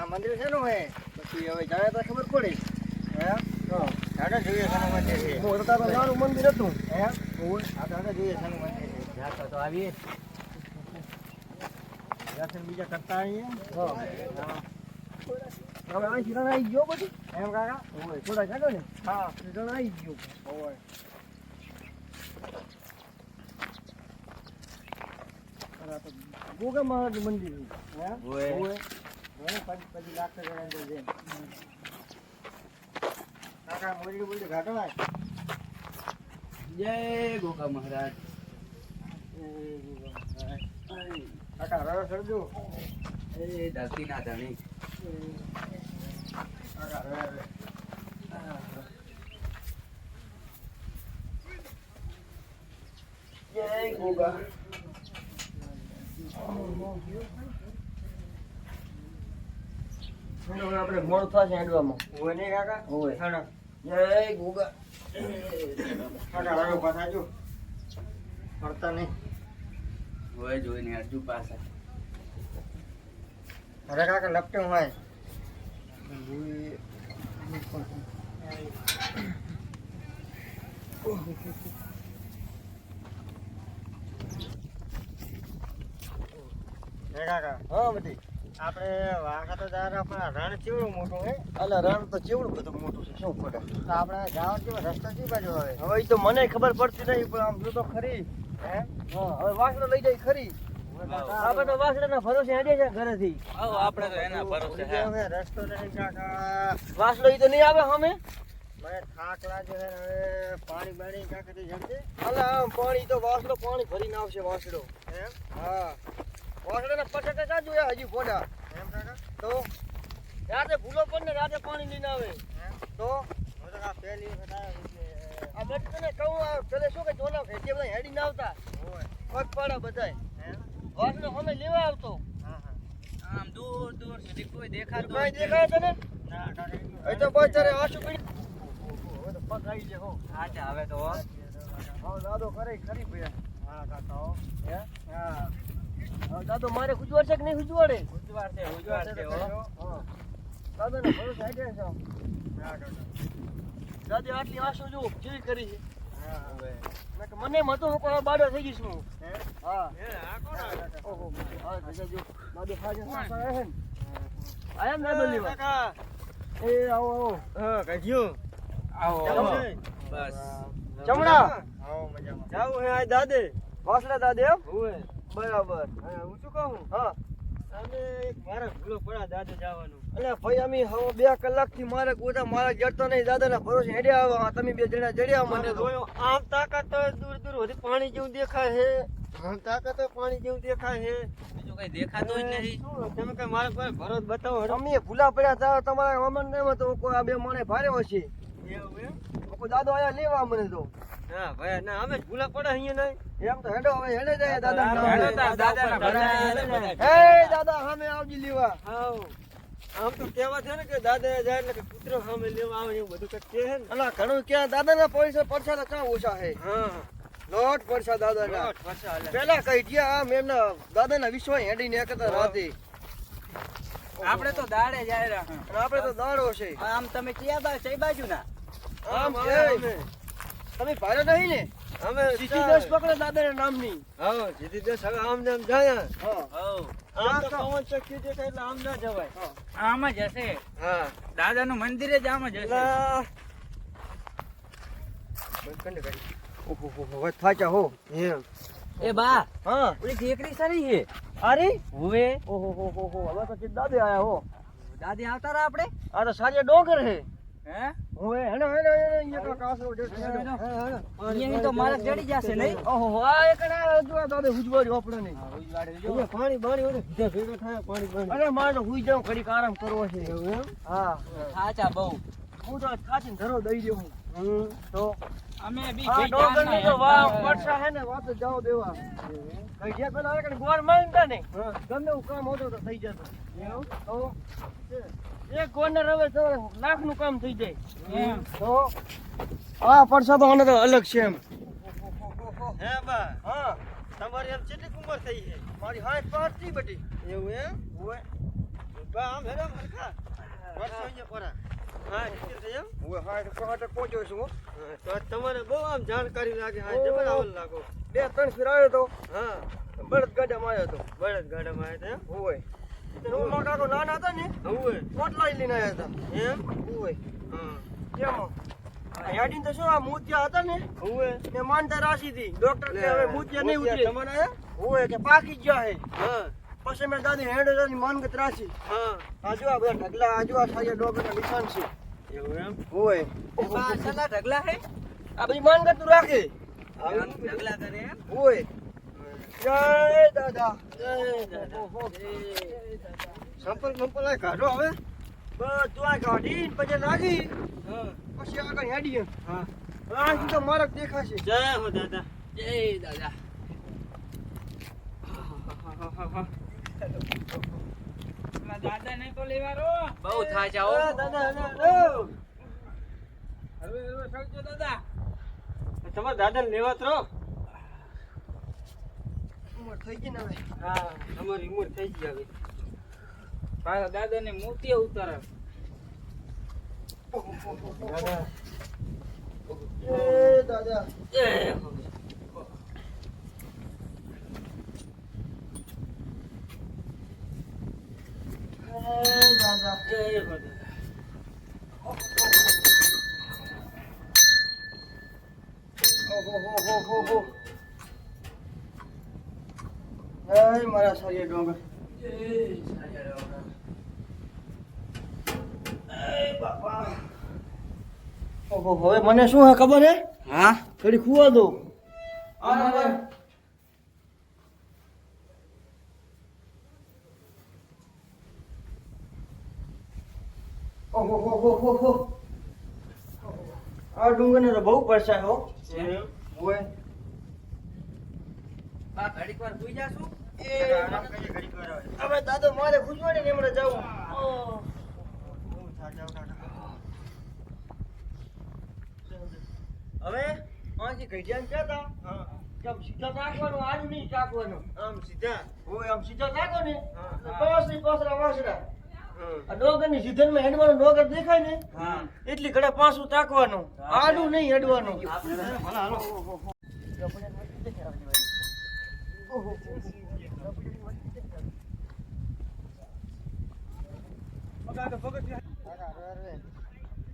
આ મંદિર છે ને હે પછી હવે જાય તો ખબર પડી હે દાદા જોઈએ છે મંદિર છે મોટા તો નાનું મંદિર હતું હે આ દાદા જોઈએ છે મંદિર છે જાતો તો આવીએ દર્શન બીજા કરતા આવીએ હા હવે અહીં રણ આવી ગયો બધું એમ કાકા ઓય થોડા જાગો ને હા રણ આવી ગયો ઓય ગોગા મહારાજ મંદિર હે ઓય ઓય પછી લાખ ટકા અંદર છે કાકા મોરી બોલી ઘાટો લાય જય ગોગા મહારાજ કાકા રવા સરજો એ ધરતી ના ધણી કાકા રવા જય ગોગા આપણે મોડ થશે હેડવામાં હોય નહીં કાકા હોય. હા જય ગોગા કાકા રવા પાછા જો પડતા નહીં હોય જોઈને અર્જુ પાછા અરે કાકા લપટે હોય કાકા હા બધી આપણે વાંકા તો જાર આપણા રણ કેવડું મોટું હે અલે રણ તો કેવડું બધું મોટું છે શું ખોટા તો આપણે જવાનું કેવો રસ્તો કઈ બાજુ હવે હવે ઈ તો મને ખબર પડતી નહીં પણ આમ જો તો ખરી હે હા હવે વાસણો લઈ જાય ખરી આપણે તો વાસણાના ભરોસે હેડે છે ઘરેથી આવો આપણે તો એના ભરોસે હે હવે રસ્તો નહીં કાકા વાસલો ઈ તો નહીં આવે હમે મને થાક લાગે છે હવે પાણી બાણી કાકા જમજે અલા આમ પાણી તો વાસલો પાણી ભરીને આવશે વાસડો એમ હા વાસડાના પટાકા ક્યાં જોયા હજી ફોડા એમ કાકા તો રાતે ભૂલો પણ ને રાતે પાણી લઈને આવે એમ તો હું તો આ પહેલી વખત આવ્યો આ બટકને કહું આ પેલે શું કે જોના ખેતી બધા હેડી ના આવતા હોય પગ પાડા બધાય એમ વાસડો અમે લેવા આવતો હા હા આમ દૂર દૂર સુધી કોઈ દેખાતું કોઈ કઈ દેખાય તને ના કાકા એ તો બચારે આંસુ પડી હવે તો પગ આવી જાય હો આચા હવે તો હવે દાદો કરે ખરી ભૈયા હા કાકા હો હે હા દાદો મારે ખુજવાડ છે કે નહીં ખુજવાડે ઉજવાડ છે હો હા દાદા ને ભરોસે હેડે છે હા કાકા દાદી આટલી આંસુ જો કેવી કરી છે હા હવે મેં કે મને મતો હું કોઈ બાડો થઈ ગઈશ હું હે હા હે આ કોણ ઓહો હા જજો જો દાદી ખાજે સાસા રહે ને આયા ને દાદો લેવા કાકા એ આવો આવો હા કજ્યો આવો ચાલો. બસ ચમડા આવો મજામાં જાવું હે આ દાદે વાસડા દાદે એમ હોય બરાબર હા હું શું કહું હા અમે એક મારે ભૂલો પડ્યા દાદે જવાનું એટલે ભાઈ અમે હવે 2 કલાકથી મારે ગોતા મારા જડતો નહીં દાદાના ભરોસે હેડે આવા તમે બે જણા જડ્યા મને તો જોયો આમ તાકાત તો દૂર દૂર સુધી પાણી જેવું દેખાય છે આમ તાકાત તો પાણી જેવું દેખાય છે બીજું કઈ દેખાતું જ નથી શું તમે કઈ મારા પર ભરોસ બતાવો હડો. અમે ભૂલા પડ્યા હતા તમારા મામા ને તો કોઈ આ બે મને ભારે હશે એવું એમ કોઈ દાદો આયા લેવા મને તો હા ભાઈ ના અમે જ ભૂલા પડે અહીંયા નહીં એમ તો હેડો હવે હેડે જાય દાદા હેડો તાર દાદાના ભરોસે. એ દાદા સામે આવજી લેવા હાવ. આમ તો કહેવા છે ને કે દાદા જાય એટલે કે પુત્ર સામે લેવા આવે એવું બધું કંઈક કહે છે ને અલા ઘણું ક્યાં દાદાના પૈસા પડછા તો ક્યાં ઓછા હે હા લોટ પડછા દાદાના લોટ પાછા હાલે. પેલા કઈ ગયા આમ એમના દાદાના વિશ્વાસ હેડીને એકતા રાતે આપણે તો દાડે જાય રહ્યા. અને આપણે તો દાડો છે આમ તમે કઈ બાજુ ના આમ આમ છે. અમે તમે ભારે નહીં ને અમે સીધી દસ પકડે દાદાના નામની હા જીતી દસ હવે આમ ને આમ જાય હા આમ તો પવન શક્તિ દેખાય એટલે આમ ના જવાય આમ જ હશે હા દાદાનું મંદિર જ આમ જ હશે એટલે કંડ કરી ઓહો હવે થાચા હો એમ એ બા હા ઓલી દીકરી સારી છે અરે હવે ઓહો હો હો હો હવે તો સીધા દાદે આયા હો દાદી આવતા રહ્યા આપણે આ તો સાજે ડોંગર હે હે હવે હેડો હેડો અહીંયા તો કાસરો જશે હેડો અહીંયા તો મારા જડી જશે નહીં ઓહો આ એકડા જો દાદે હુજવાડ્યો આપણે નહીં અહીંયા પાણી બાણી ઓલે ભીધા ભેગા થાય પાણી બાણી અરે મારે તો હુઈ જાઉં ઘડીક આરામ કરવો છે એવું એમ હા સાચા બહુ હું તો ખાચીને ધરો દઈ દઉં તો અમે બી આ ડોંગર ની તો વાવ વર્ષા હે ને વાત જાઓ દેવા કઈ જે પેલા એક ગોળ માંગતા ને હા. ગમે એવું કામ હોતો તો થઈ જતો એવું? તો એક કોર્નર હવે તો લાખ નું કામ થઈ જાય એમ તો આ પરસા તો આને તો અલગ છે એમ હે બા હા તમારી આમ કેટલી ઉંમર થઈ છે મારી હાથ પાર થી બધી એવું એમ ઓય બા આમ હેડો હરખા વર્ષો અહીંયા પરા હા નીકળ થઈ એમ હું હાટ પહોંચ્યો છું હો. તો તમારે બહુ આમ જાણકારી લાગે હા જબર આવલ લાગો 2-3 ફેર આવ્યો તો હા બળદ ગાડામાં આવ્યો તો બળદ ગાડામાં આવ્યા હોય મારા કાકો નાના હતા ને હતા હવે પોટલા લઈને આવ્યા હતા એમ હોય હા કેમ હેડીને તો શું આ મૂતિયા હતા ને હવે ને માનતા રાશી હતી ડોક્ટર કે હવે મૂતિયા નહીં ઉતરે તમારે આયા હોય કે પાકી જ જાય હા પછી મેં દાદી હેડની માનગત રાશી હા આજુ આ બધા ઢગલા આજુ આ સાયા ડોક્ટરના નિશાન છે એવું એમ હોય એમાં છેલ્લા ઢગલા હે આ બધી માનગત રાખે ઢગલા કરે એમ હોય જય દાદા સંપલ મંપલ આ કાઢો હવે બધું આ કાઢી પછી લાગી હા પછી આગળ હેડીએ હા આ સીધો માર્ગ દેખાશે જય હો દાદા જય દાદા દાદા ને તો લેવારો બહુ થાય છે દાદા હેલો હવે સૌજો દાદા તમારા દાદા ને લેવા તો ઉંમર થઈ ગઈ ને હવે હા તમારી ઉંમર થઈ ગઈ હવે મારા દાદા ને મોતી ઉતારે દાદા એ દાદા દાદા જય હો દાદા ઓહો જય મારા સારી ડોંગર ઓહો હવે મને શું હે ખબર હે હા થોડી ખુવા દો ઓહો આ ડુંગર ને તો બહુ પડશે હો હોય બા ઘડીક વાર સુઈ જાશું આરામ કરીએ ઘડીક વાર હવે હવે દાદો મારે ખુશવાડી ને હમણાં જાવું બહુ થાક જાવ કાકા હવે આથી ઘડિયાને કહેતા હા કે આમ સીધા નાખવાનું આજ નહીં ચાકવાનું આમ સીધા હોય આમ સીધા નાખો ને હા, તો પાસરી પાસરા વાસરા હા આ ડોગરની સીધનમાં હેડવાનું ડોગર દેખાય ને હા એટલી ઘડા પાછું તાકવાનું આડું નહીં હેડવાનું આપણે ભલા હાલો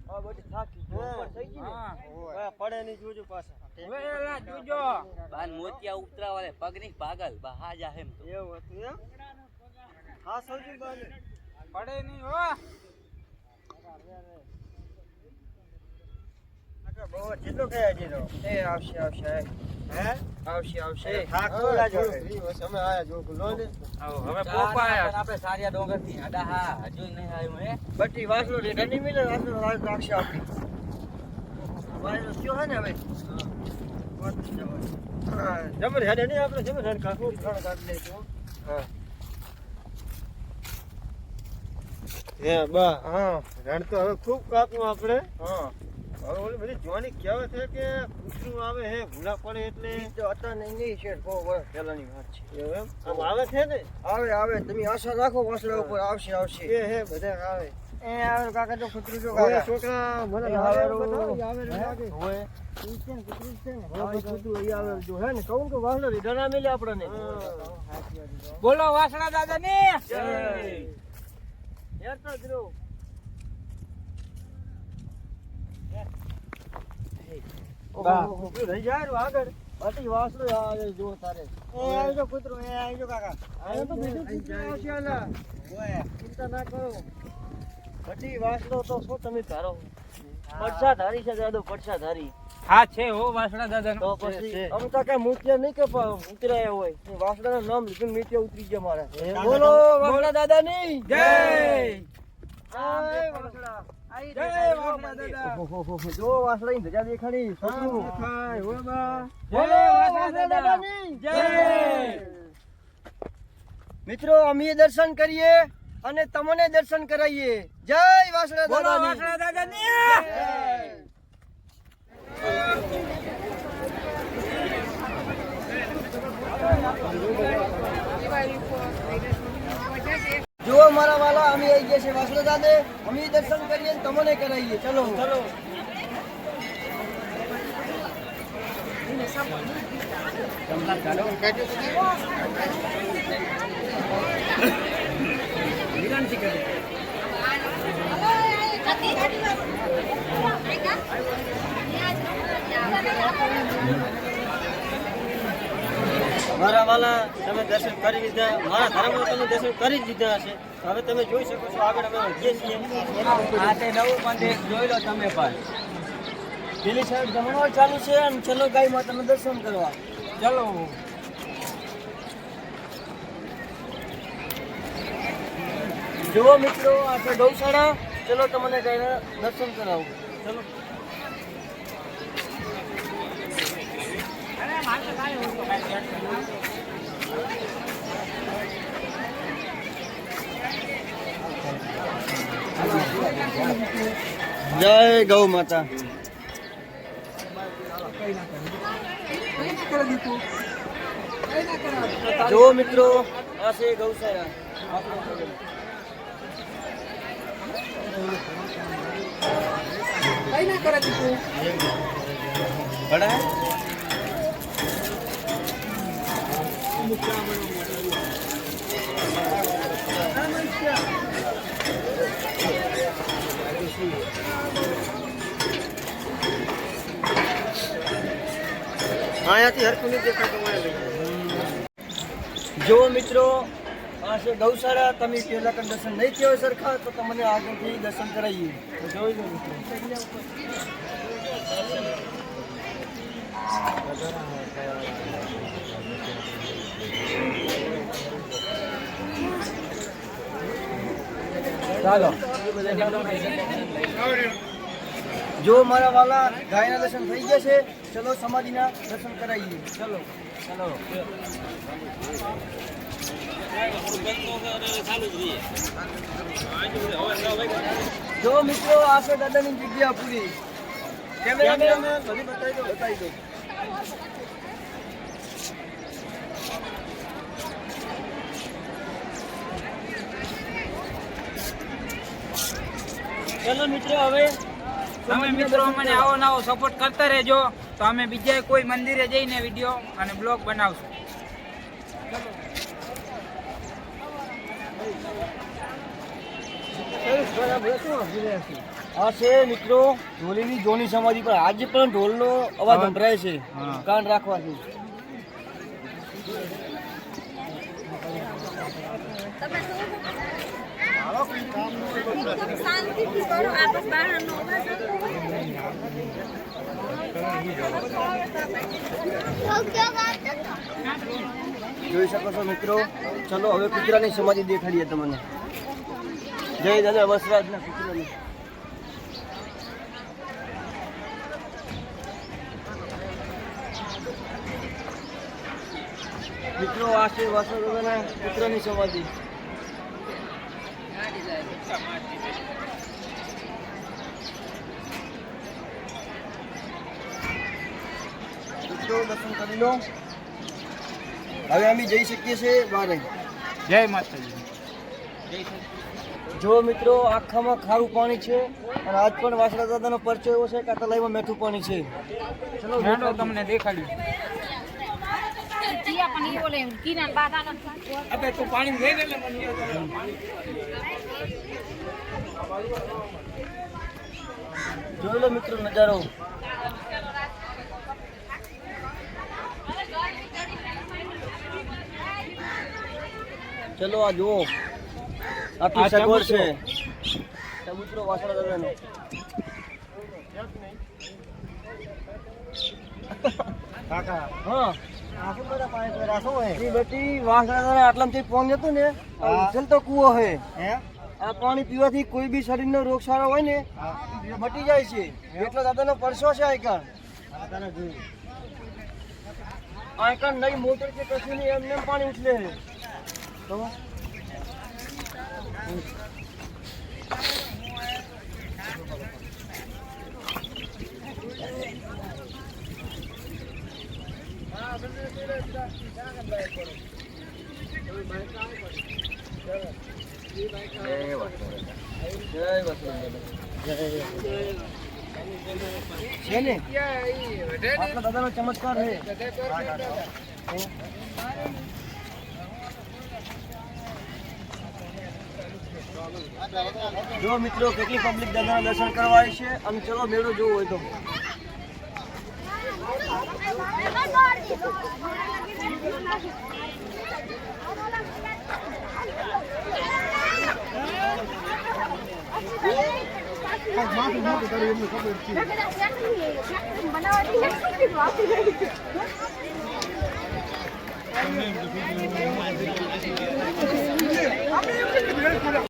આ બધી થાકી ગઈ. ઉપર થઈ ગઈ ને? ઓય પડે નહીં જોજો પાછા વેલા જોજો બાન મોતિયા ઉતરાવાલે પગ નહીં પાગલ બહા જા એમ તો એવું હતું એમ હા સૌજી બાને પડે નહીં હો બહુ જેટલો કયા જીરો એ આવશે હે આવશે થાક તો લાજો અમે આયા જો લો ને હવે પોપાયા આપણે સારિયા ડોંગર થી આડા હા હજુ નહીં આવ્યું હે બધી વાસણો રેડા નહીં મિલે વાસણો રાખશે આપણી વાસણો થયો હે ને હવે જબર હેડે નહીં આપણે જબર હેડ કાકુ ખાણ કાઢી લઈશું હા હે બા હા રણ તો હવે ખૂબ કાપ્યું આપણે હા હવે ઓલી બધી જોવાની કહેવત છે કે કૂતરું આવે હે ભૂલા પડે એટલે તો હતા નહીં છે બહુ વર્ષ પહેલાની વાત છે એવું એમ આમ આવે છે ને આવે તમે આશા રાખો વાસણા ઉપર આવશે એ હે બધા આવે એ આવે કાકા તો કૂતરું જો ઓય કાકા છોકરા મને એ લાગે હાવેરું. બતાવો, ઈ આવેલું લાગે હોય ઈ છે ને, કૂતરું છે ને. હવે કૂતરું અહીં આવે જો હે ને કહું કે વાસણા રીઢા ના મિલે આપણને બોલો વાસણા દાદા ને જય. યાર તો બા. કૂતરું રહી જાય ને આગળ બધી વાસણો આવે જો તારે એ આવજો કૂતરું એ આવજો કાકા આયો તો બીજું કૂતરું આવશે આલા. ઓય ચિંતા ના કરો બધી વાસણો તો શું તમે ધારો પડસા ધારી છે દાદો પડસા ધારી હા છે હો વાસણા દાદા તો પછી આમ તો કઈ મૂત્યા નહીં કે ઉતરાયા હોય વાસણાનું નામ લીધું નીચે ઉતરી ગયા મારા બોલો વાસણા દાદાની જય જય વાસણા જય વાસણા દાદા જો વાસણાની ધજા દેખાડી છોકરું ખાય ઓય બા બોલો વાસણા દાદાની જય મિત્રો અમે દર્શન કરીએ અને તમને દર્શન કરાવીએ જય વાસણા બોલો દાદાની વાસણા દાદાની જય. જો મારા વાલા અમે આવી ગયા છે વાસણા દાદે, અમે દર્શન કરીએ ને તમને કરાવીએ. ચલો ચલો. મારા વાલા તમે દર્શન કરી લીધા, મારા ધર્મમાં તમે દર્શન કરી જ લીધા હશે. હવે તમે જોઈ શકો છો આગળ અમે વધીએ છીએ. આ તે નવું મંદિર જોઈ લો તમે પણ. પેલી સાઈડ જમણવાર ચાલુ છે અને ચલો ગાય માતાને દર્શન કરવા. ચલો. જુઓ મિત્રો આ છે ગૌશાળા. ચલો તમને ગાયના દર્શન કરાવું. ચલો. જય ગૌ માતા. જુઓ મિત્રો આ છે ગૌશાળા. અહીંયાથી હરકું નહીં દેખાતું હોય. જો મિત્રો આ છે ગૌશાળા. તમે પહેલા કઈ દર્શન નહીં થયો હોય સરખા તો તમને આગળથી દર્શન કરાવીએ. જોઈ લો મિત્રો. ચાલો. જો મારા વાલા ગાયના દર્શન થઈ ગયા છે. ચલો સમાધિના દર્શન કરાવીએ. ચલો ચલો. જો મિત્રો આ છે દાદાની જગ્યા પૂરી. કેમેરામેન બધી બતાવી દો. ચલો મિત્રો હવે તમે મિત્રો મને આવો નવો સપોર્ટ કરતા રહેજો તો અમે બીજા કોઈ મંદિરે જઈને વિડીયો અને બ્લોગ બનાવશું. આ છે મિત્રો ઢોલીની જોની સમાધિ પર આજે પણ ઢોલનો અવાજ સંભળાય છે. કાન રાખવાથી. જોઈ શકો છો મિત્રો. ચલો હવે કૂતરાની સમાધિ દેખાડીએ તમને. જય દાદા વસરાજના કૂતરાની. મિત્રો આ છે વસરાજના કૂતરાની સમાધિ. દર્શન કરી લો. હવે અમે જઈ શકીએ છીએ બારે. જય માતાજી. જો મિત્રો આખામાં ખારું પાણી છે અને આજ પણ વાસણા દાદાનો પરચો એવો છે કે આ તલાઈમાં મીઠું પાણી છે. ચલો મેં તમને દેખાડ્યું. અબે તું પાણી લઈ લે મને. જોઈ લો મિત્રો નજારો. ચલો આ જુઓ આટલી સગવડ છે. ચબૂતરો વાસણા દાદાનો. કાકા હા આખું બધા પાણી તો રાખો હોય. એ બધી વાસણા દાદા આટલામાંથી પાણી જતું ને ઉછલતો કૂવો છે. હે આ પાણી પીવાથી કોઈ બી શરીરનો રોગ સારો હોય ને મટી જાય છે. એટલો દાદાનો પરસો છે. કાકાને જોયું. આયકણ નહીં મોટર કે કશું નહીં એમને એમ પાણી ઉછલે છે. તો જય વાસુદેવ છે ને આપણા દાદાનો ચમત્કાર છે. જો મિત્રો કેટલી પબ્લિક દાદાના દર્શન કરવા આવી છે અને ચલો મેળો જોવો હોય તો બનાવટી